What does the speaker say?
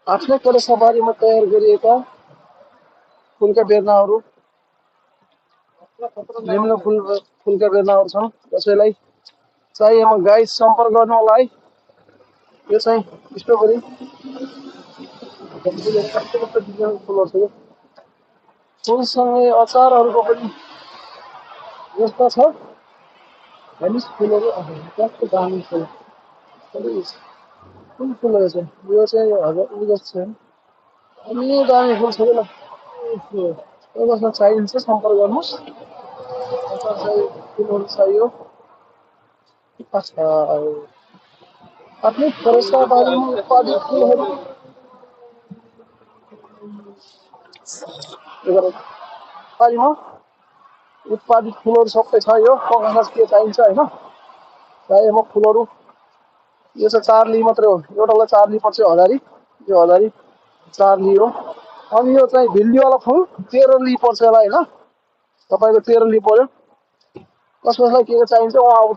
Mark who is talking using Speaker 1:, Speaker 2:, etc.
Speaker 1: आफ्नै सफारीमा तयार गरिएका फुलका बेर्नाहरू निम्न फुलका बेर्नाहरू छन्। कसैलाई चाहिएमा गाइस सम्पर्क गर्नु होला है। यो चाहिँ स्ट्रबेरी कस्तो कस्तो डिजाइन फुलहरू छ। यो फुलसँगै अचारहरूको पनि व्यवस्था छ। हेर्नुहोस् फुलहरू कस्तो दामी फुल। कुन फुल रहेछ यो चाहिँ हजार उयो जस्तो छ अनि दामी फुल छ। कसमा चाहिन्छ सम्पर्क गर्नुहोस्। अचार चाहियो फुलहरू चाहियो। अच्छा आफ्नै बारीमा उत्पादित फुलहरू बारीमा उत्पादित फुलहरू सबै छ। यो कहाँ के चाहिन्छ होइन चाहिएमा फुलहरू। यो चाहिँ 4 ली मात्रै हो। एउटालाई 4 ली पर्छ हजारी। यो हजारी 4 ली हो। अनि यो चाहिँ भिल्लीवाला फुल 13 ली पर्छ यसलाई होइन। तपाईँको 13 ली पर्यो। कसलाई के चाहिन्छ उहाँ अब